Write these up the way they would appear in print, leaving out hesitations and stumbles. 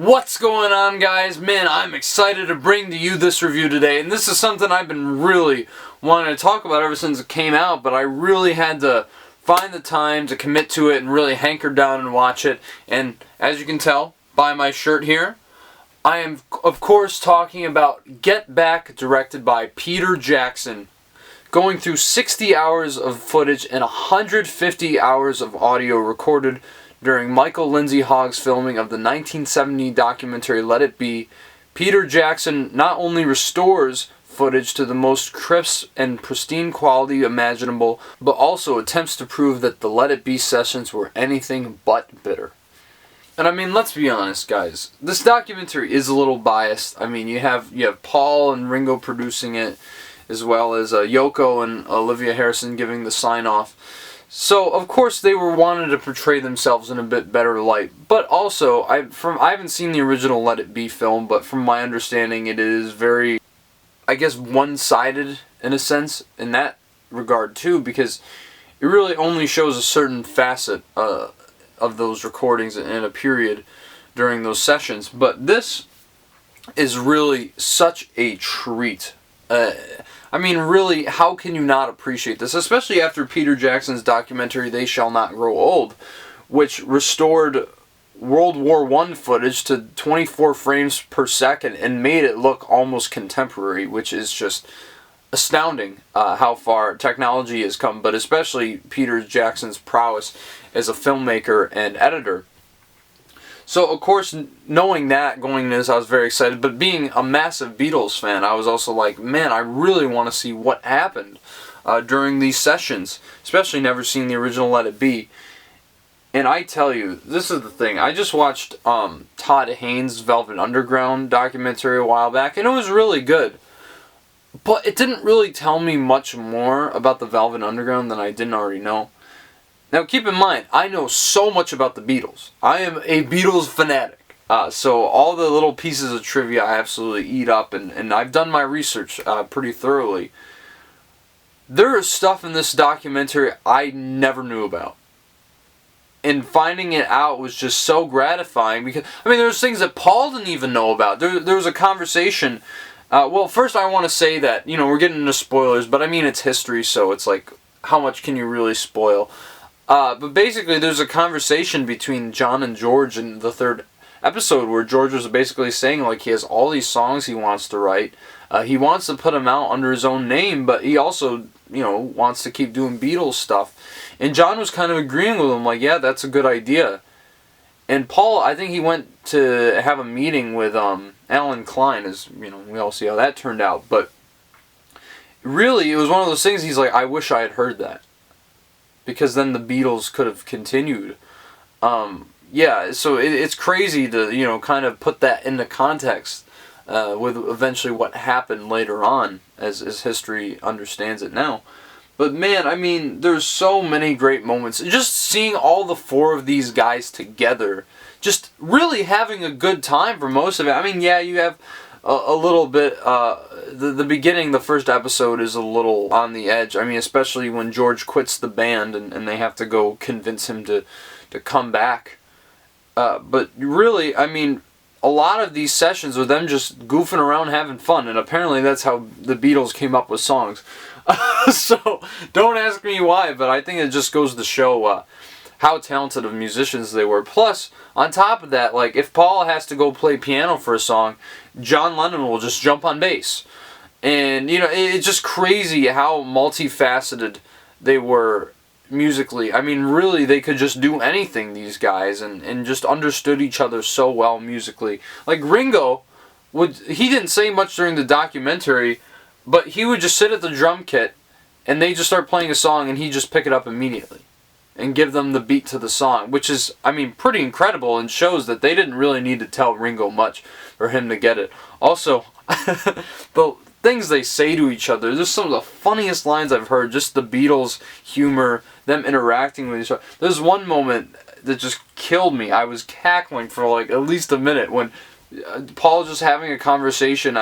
What's going on, guys? Man, I'm excited to bring to you this review today, and this is something I've been really wanting to talk about ever since it came out, but I really had to find the time to commit to it and really hanker down and watch it. And as you can tell by my shirt here, I am of course talking about Get Back, directed by Peter Jackson, going through 60 hours of footage and 150 hours of audio recorded during Michael Lindsay-Hogg's filming of the 1970 documentary Let It Be. Peter Jackson not only restores footage to the most crisp and pristine quality imaginable, but also attempts to prove that the Let It Be sessions were anything but bitter. And I mean, let's be honest, guys. This documentary is a little biased. I mean, you have Paul and Ringo producing it, as well as Yoko and Olivia Harrison giving the sign-off. So, of course, they were wanted to portray themselves in a bit better light. But also, I haven't seen the original Let It Be film, but from my understanding, it is very, I guess, one-sided in a sense in that regard too, because it really only shows a certain facet of those recordings in a period during those sessions. But this is really such a treat. I mean, really, how can you not appreciate this? Especially after Peter Jackson's documentary, They Shall Not Grow Old, which restored World War I footage to 24 frames per second and made it look almost contemporary, which is just astounding how far technology has come, but especially Peter Jackson's prowess as a filmmaker and editor. So, of course, knowing that, going into this, I was very excited. But being a massive Beatles fan, I was also like, man, I really want to see what happened during these sessions. Especially never seen the original Let It Be. And I tell you, this is the thing. I just watched Todd Haynes' Velvet Underground documentary a while back, and it was really good. But it didn't really tell me much more about the Velvet Underground than I didn't already know. Now, keep in mind, I know so much about the Beatles. I am a Beatles fanatic. So all the little pieces of trivia I absolutely eat up, and I've done my research pretty thoroughly. There is stuff in this documentary I never knew about. And finding it out was just so gratifying, because, I mean, there's things that Paul didn't even know about. There was a conversation. Well, first I want to say that, we're getting into spoilers, but I mean, it's history, so it's like, how much can you really spoil? But basically, there's a conversation between John and George in the third episode where George was basically saying, like, he has all these songs he wants to write. He wants to put them out under his own name, but he also, wants to keep doing Beatles stuff. And John was kind of agreeing with him, like, yeah, that's a good idea. And Paul, I think he went to have a meeting with Alan Klein, as, we all see how that turned out. But really, it was one of those things, he's like, I wish I had heard that, because then the Beatles could have continued. Yeah, so it's crazy to, kind of put that into context with eventually what happened later on, as history understands it now. But man, I mean, there's so many great moments. Just seeing all the four of these guys together, just really having a good time for most of it. I mean, yeah, you have a little bit, the beginning, the first episode is a little on the edge. I mean, especially when George quits the band and they have to go convince him to come back. But really, I mean, a lot of these sessions are them just goofing around having fun, and apparently that's how the Beatles came up with songs. So, don't ask me why, but I think it just goes to show how talented of musicians they were. Plus, on top of that, like, if Paul has to go play piano for a song, John Lennon will just jump on bass. And, it's just crazy how multifaceted they were musically. I mean, really, they could just do anything, these guys, and just understood each other so well musically. Like, Ringo, he didn't say much during the documentary, but he would just sit at the drum kit, and they just start playing a song, and he'd just pick it up immediately and give them the beat to the song, which is, I mean, pretty incredible, and shows that they didn't really need to tell Ringo much for him to get it. Also, the things they say to each other, there's some of the funniest lines I've heard, just the Beatles' humor, them interacting with each other. There's one moment that just killed me. I was cackling for like at least a minute when Paul just having a conversation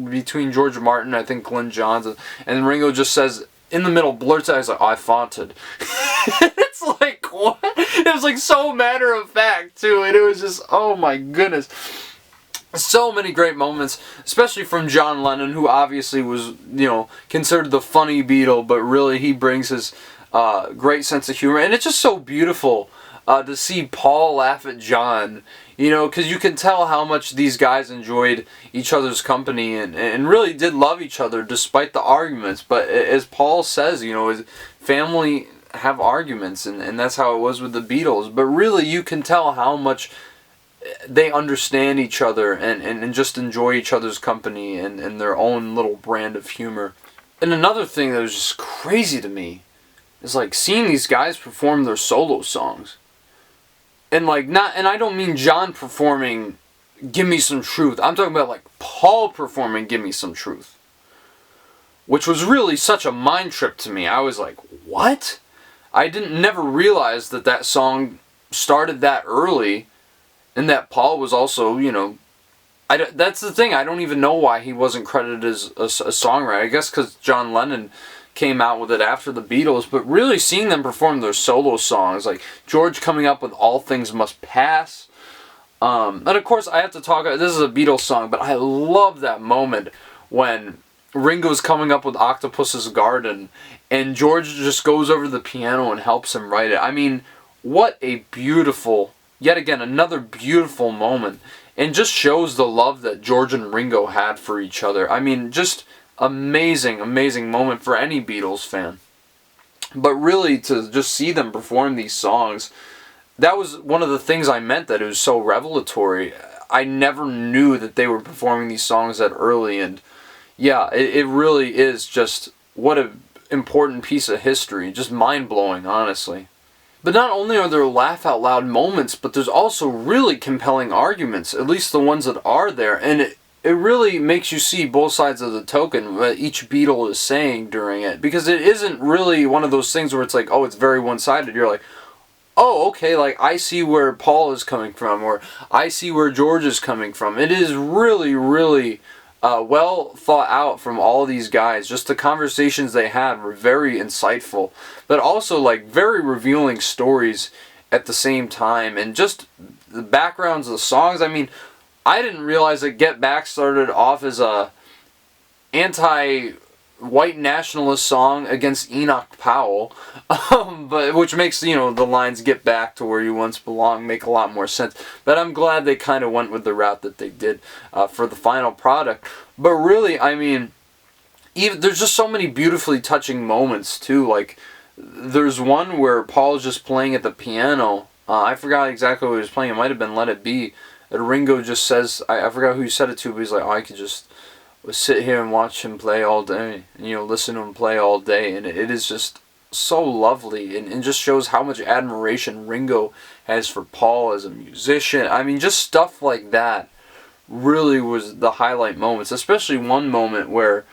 between George Martin, I think Glenn Johns, and Ringo just says, in the middle, blurts out, he's like, I faunted. It's like, what? It was like so matter of fact, too, and it was just, oh my goodness. So many great moments, especially from John Lennon, who obviously was, considered the funny Beatle, but really he brings his great sense of humor. And it's just so beautiful to see Paul laugh at John, because you can tell how much these guys enjoyed each other's company and really did love each other despite the arguments. But as Paul says, his family have arguments, and that's how it was with the Beatles. But really, you can tell how much they understand each other and just enjoy each other's company and their own little brand of humor. And another thing that was just crazy to me is like seeing these guys perform their solo songs. And I don't mean John performing Give Me Some Truth. I'm talking about like Paul performing Give Me Some Truth. Which was really such a mind trip to me. I was like, what? I never realize that song started that early. And that Paul was also, that's the thing. I don't even know why he wasn't credited as a songwriter. I guess because John Lennon came out with it after the Beatles. But really seeing them perform their solo songs, like George coming up with All Things Must Pass. And of course, I have to talk, this is a Beatles song, but I love that moment when Ringo's coming up with Octopus's Garden and George just goes over to the piano and helps him write it. I mean, what a beautiful... Yet again, another beautiful moment, and just shows the love that George and Ringo had for each other. I mean, just amazing, amazing moment for any Beatles fan. But really, to just see them perform these songs, that was one of the things I meant, that it was so revelatory. I never knew that they were performing these songs that early, and yeah, it really is just, what an important piece of history. Just mind-blowing, honestly. But not only are there laugh-out-loud moments, but there's also really compelling arguments, at least the ones that are there. And it really makes you see both sides of the token, what each Beatle is saying during it. Because it isn't really one of those things where it's like, oh, it's very one-sided. You're like, oh, okay, like, I see where Paul is coming from, or I see where George is coming from. It is really, really... well thought out from all these guys. Just the conversations they had were very insightful, but also like very revealing stories at the same time, and just the backgrounds of the songs. I mean, I didn't realize that Get Back started off as a anti-white nationalist song against Enoch Powell, but which makes, the lines "Get Back to Where You Once Belong" make a lot more sense. But I'm glad they kind of went with the route that they did for the final product. But really, I mean, there's just so many beautifully touching moments too. Like, there's one where Paul's just playing at the piano. I forgot exactly what he was playing. It might have been "Let It Be." And Ringo just says, I forgot who he said it to, but he's like, oh, I could just sit here and watch him play all day, and listen to him play all day, and it is just so lovely, and just shows how much admiration Ringo has for Paul as a musician. I mean, just stuff like that really was the highlight moments, especially one moment where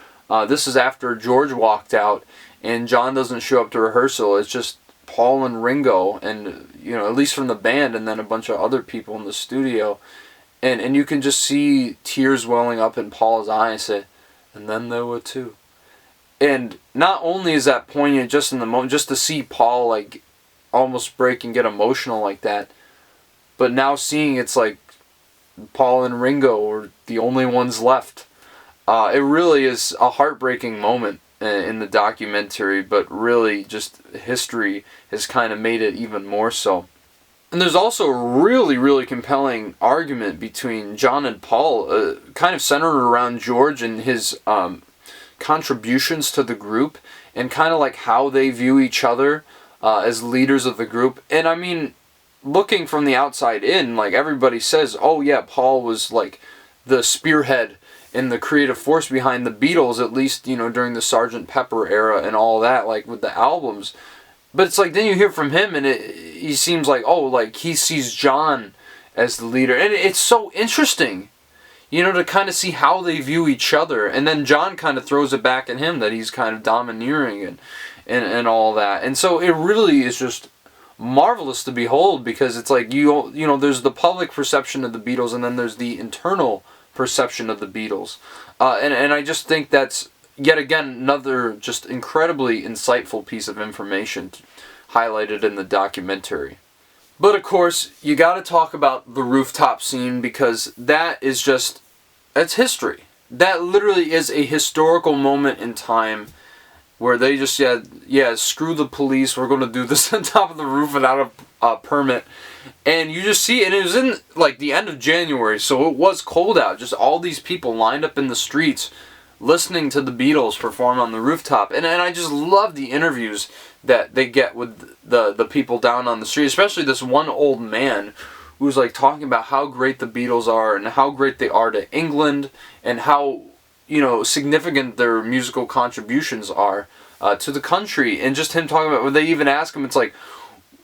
this is after George walked out and John doesn't show up to rehearsal. It's just Paul and Ringo, and at least from the band, and then a bunch of other people in the studio. And you can just see tears welling up in Paul's eyes, and then there were two. And not only is that poignant just in the moment, just to see Paul like almost break and get emotional like that, but now seeing it's like Paul and Ringo are the only ones left. It really is a heartbreaking moment in the documentary, but really just history has kind of made it even more so. And there's also a really, really compelling argument between John and Paul, kind of centered around George and his contributions to the group, and kind of like how they view each other as leaders of the group. And I mean, looking from the outside in, like everybody says, oh yeah, Paul was like the spearhead and the creative force behind the Beatles, at least, during the Sgt. Pepper era and all that, like with the albums. But it's like, then you hear from him, and he seems like, oh, like he sees John as the leader. And it's so interesting, to kind of see how they view each other. And then John kind of throws it back at him that he's kind of domineering and all that. And so it really is just marvelous to behold, because it's like, there's the public perception of the Beatles, and then there's the internal perception of the Beatles. And I just think that's, yet again, another just incredibly insightful piece of information highlighted in the documentary. But of course, you got to talk about the Rooftop Scene, because that is just, that's history. That literally is a historical moment in time where they just said, yeah, screw the police, we're going to do this on top of the roof without a permit. And you just see, and it was in like the end of January, so it was cold out. Just all these people lined up in the streets listening to the Beatles perform on the rooftop. And I just love the interviews that they get with the people down on the street, especially this one old man who's like talking about how great the Beatles are and how great they are to England, and how, you know, significant their musical contributions are to the country. And just him talking about, when they even ask him, it's like,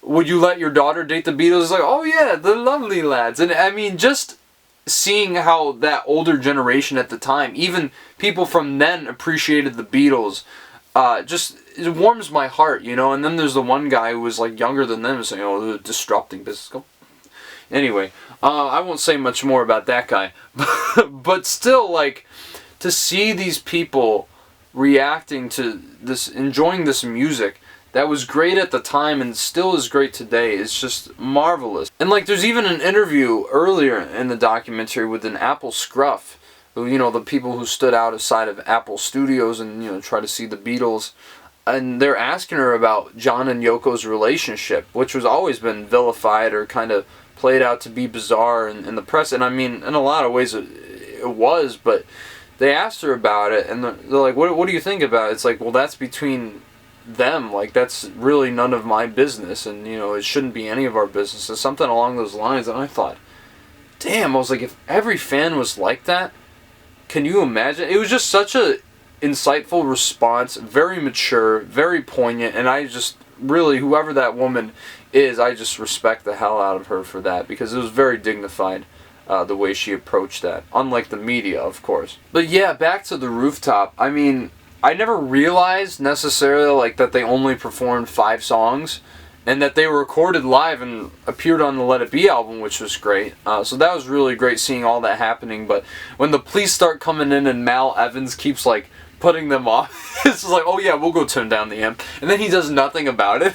would you let your daughter date the Beatles? It's like, oh yeah, the lovely lads. And I mean, just seeing how that older generation at the time, even people from then, appreciated the Beatles, just, it warms my heart, you know. And then there's the one guy who was like younger than them, saying, oh, they're disrupting business. Anyway, I won't say much more about that guy. But still, like, to see these people reacting to this, enjoying this music that was great at the time and still is great today, is just marvelous. And like, there's even an interview earlier in the documentary with an Apple scruff, who, you know, the people who stood outside of Apple Studios and, you know, try to see the Beatles. And they're asking her about John and Yoko's relationship, which was always been vilified or kind of played out to be bizarre in the press. And I mean, in a lot of ways it was, but they asked her about it, and they're like, what do you think about it? It's like, well, that's between them. Like, that's really none of my business, and, you know, it shouldn't be any of our business. It's something along those lines. And I thought, damn, I was like, if every fan was like that, can you imagine? It was just such a insightful response, very mature, very poignant, and I just really, whoever that woman is, I just respect the hell out of her for that, because it was very dignified, the way she approached that, unlike the media, of course. But yeah, back to the Rooftop. I mean, I never realized necessarily like that they only performed 5 songs, and that they were recorded live and appeared on the Let It Be album, which was great. So that was really great seeing all that happening. But when the police start coming in and Mal Evans keeps like putting them off, it's like, oh yeah, we'll go turn down the amp, and then he does nothing about it.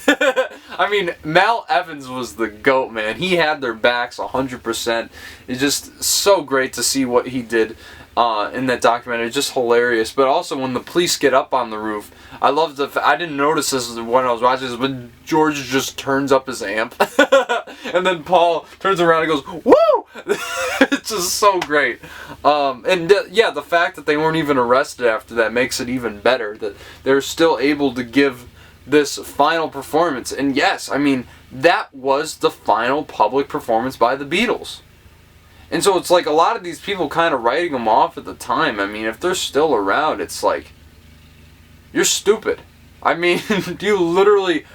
I mean, Mal Evans was the GOAT, man. He had their backs 100%. It's just so great to see what he did in that documentary. Just hilarious. But also when the police get up on the roof, I love I didn't notice this when I was watching this, but George just turns up his amp, and then Paul turns around and goes, woo! It's just so great. Yeah, the fact that they weren't even arrested after that makes it even better, that they're still able to give this final performance. And yes, I mean, that was the final public performance by the Beatles. And so it's like a lot of these people kind of writing them off at the time. I mean, if they're still around, it's like, you're stupid. I mean, you literally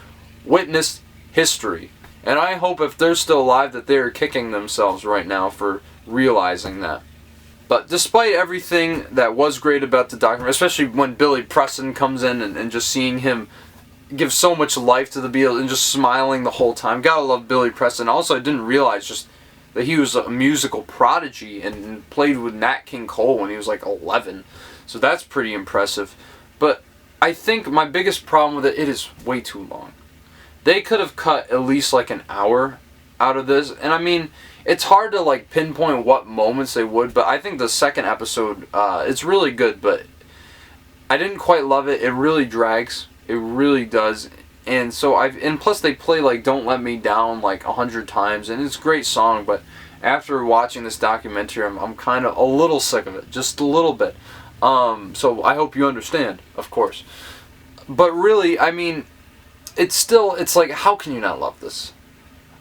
witnessed history. And I hope if they're still alive that they're kicking themselves right now for realizing that. But despite everything that was great about the documentary, especially when Billy Preston comes in and just seeing him give so much life to the Beatles and just smiling the whole time. Gotta love Billy Preston. Also, I didn't realize just that he was a musical prodigy and played with Nat King Cole when he was like 11. So that's pretty impressive. But I think my biggest problem with it is way too long. They could have cut at least like an hour out of this. And I mean, it's hard to like pinpoint what moments they would, but I think the second episode, it's really good, but I didn't quite love it. It really drags. It really does. And so and plus they play like Don't Let Me Down like 100 times, and it's a great song, but after watching this documentary, I'm kind of a little sick of it, just a little bit. So I hope you understand, of course. But really, I mean, it's like, how can you not love this?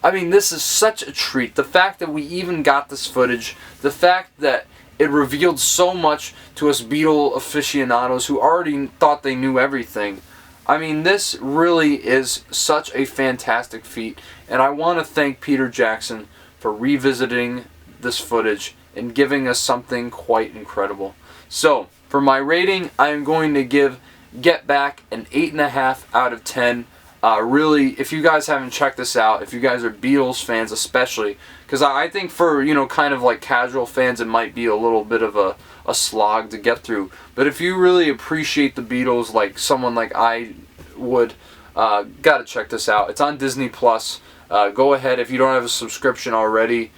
I mean, this is such a treat. The fact that we even got this footage, the fact that it revealed so much to us Beatle aficionados who already thought they knew everything. I mean, this really is such a fantastic feat, and I want to thank Peter Jackson for revisiting this footage and giving us something quite incredible. So, for my rating, I am going to give Get Back an 8.5 out of 10. Really, if you guys haven't checked this out, if you guys are Beatles fans especially, because I think for, you know, kind of like casual fans, it might be a little bit of a slog to get through. But if you really appreciate the Beatles like someone like I would, Gotta check this out. It's on Disney Plus. Go ahead, if you don't have a subscription already,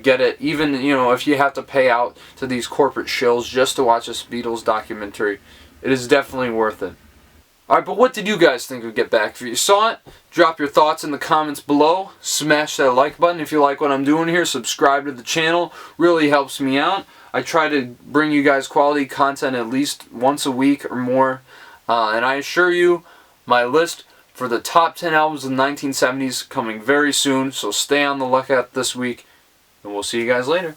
get it. Even, if you have to pay out to these corporate shills just to watch this Beatles documentary, it is definitely worth it. Alright, but what did you guys think of Get Back? If you saw it, drop your thoughts in the comments below. Smash that like button if you like what I'm doing here. Subscribe to the channel. Really helps me out. I try to bring you guys quality content at least once a week or more. And I assure you, my list for the top 10 albums of the 1970s coming very soon. So stay on the lookout this week. And we'll see you guys later.